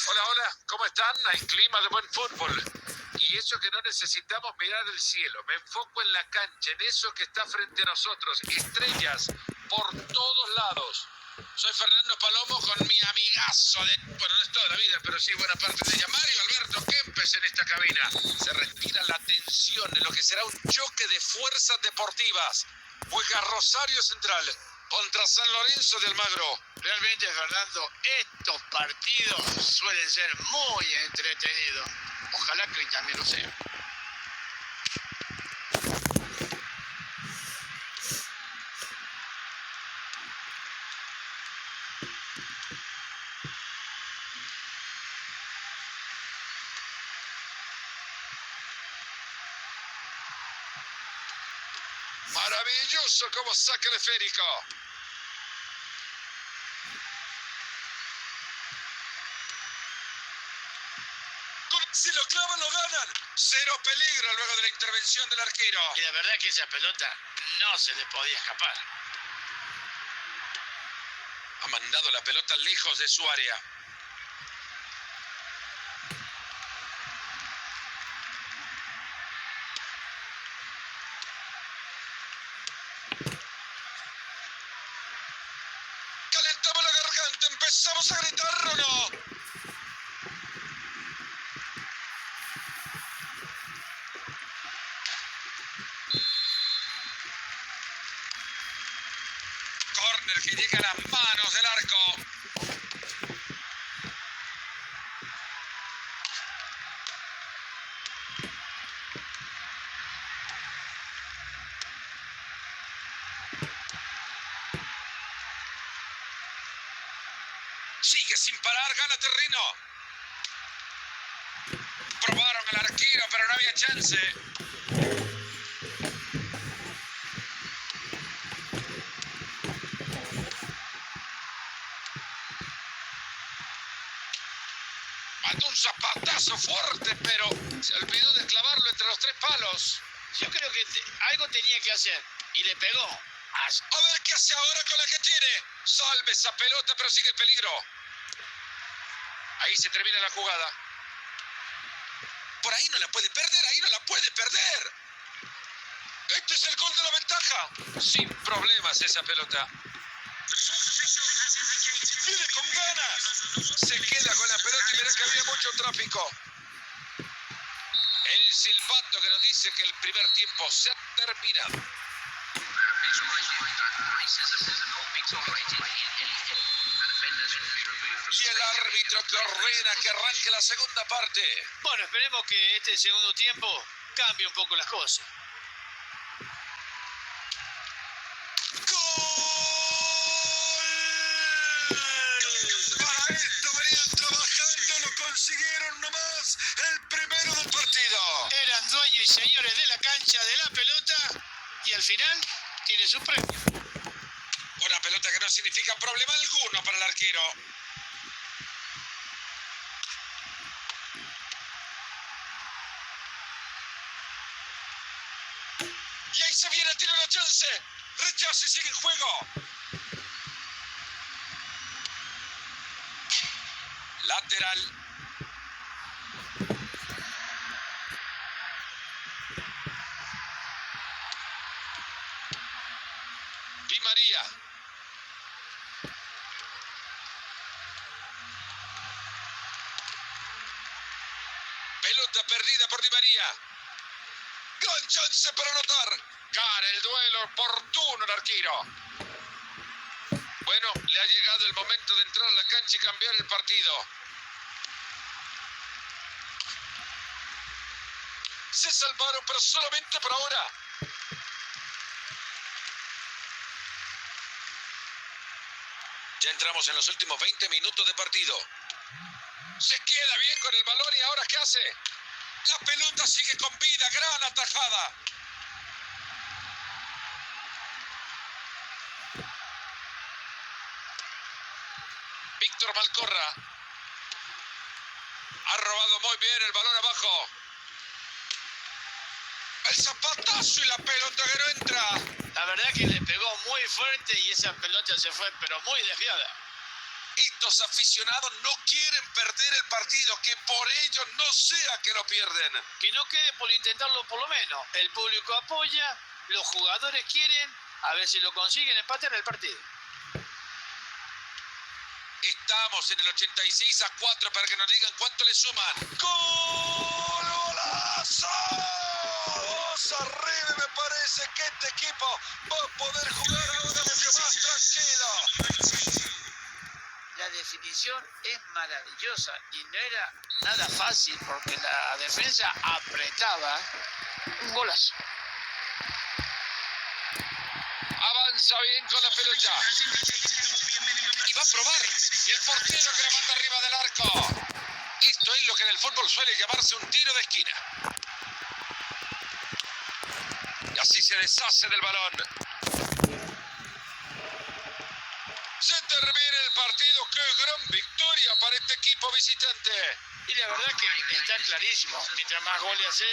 Hola, hola, ¿cómo están? Hay clima de buen fútbol. Y eso que no necesitamos mirar el cielo. Me enfoco en la cancha, en eso que está frente a nosotros. Estrellas por todos lados. Soy Fernando Palomo con mi amigazo de... Bueno, no es toda la vida, pero sí buena parte de ella. Mario Alberto Kempes en esta cabina. Se respira la tensión en lo que será un choque de fuerzas deportivas. Juega Rosario Central contra San Lorenzo de Almagro. Realmente, Fernando, estos partidos suelen ser muy entretenidos. Ojalá que hoy también lo sea. Maravilloso como saca el esférico. Si lo clavan, lo ganan. Cero peligro luego de la intervención del arquero. Y la verdad que esa pelota no se le podía escapar. Ha mandado la pelota lejos de su área. Calentamos la garganta, empezamos a gritar, ¿o no? Corner que llega a las manos del arco. Sigue sin parar, gana terreno. Probaron al arquero, pero no había chance. Mandó un zapatazo fuerte, pero se olvidó de clavarlo entre los tres palos. Yo creo que algo tenía que hacer y le pegó. A ver qué hace ahora con la que tiene. Salve esa pelota, pero sigue el peligro. Ahí se termina la jugada. Por ahí no la puede perder, ahí no la puede perder. Este es el gol de la ventaja. Sin problemas esa pelota. Viene con ganas. Se queda con la pelota y mira que había mucho tráfico. El silbato que nos dice que el primer tiempo se ha terminado. Y el árbitro que ordena que arranque la segunda parte. Bueno, esperemos que este segundo tiempo cambie un poco las cosas. Para esto venían trabajando, lo consiguieron nomás. El primero del partido. Eran dueños y señores de la cancha, de la pelota, y al final tiene su premio. Una pelota que no significa problema alguno para el arquero. Y ahí se viene, tiene la chance. Rechaza y sigue en juego. Lateral. Di María. Pelota perdida por Di María. Gran chance para anotar. Gana el duelo oportuno el arquero. Bueno, le ha llegado el momento de entrar a la cancha y cambiar el partido. Se salvaron, pero solamente por ahora. Ya entramos en los últimos 20 minutos de partido. Se queda bien con el balón y ahora ¿qué hace? La pelota sigue con vida, gran atajada. Víctor Malcorra. Ha robado muy bien el balón abajo. El zapatazo y la pelota que no entra. La verdad que le pegó muy fuerte y esa pelota se fue, pero muy desviada. Estos aficionados no quieren perder el partido, que por ellos no sea que lo pierden. Que no quede por intentarlo por lo menos. El público apoya, los jugadores quieren, a ver si lo consiguen empatar el partido. Estamos en el 86-4 para que nos digan cuánto le suman. ¡Gol! ¡Golazo! 2 arriba, y me parece que este equipo va a poder jugar ahora mucho más tranquilo. La definición es maravillosa y no era nada fácil porque la defensa apretaba. Un golazo. Avanza bien con la pelota. Y va a probar. Y el portero que la manda arriba del arco. Esto es lo que en el fútbol suele llamarse un tiro de esquina. Y así se deshace del balón. Se termina el partido. ¡Qué gran victoria para este equipo visitante! Y la verdad que está clarísimo. Mientras más goles hace,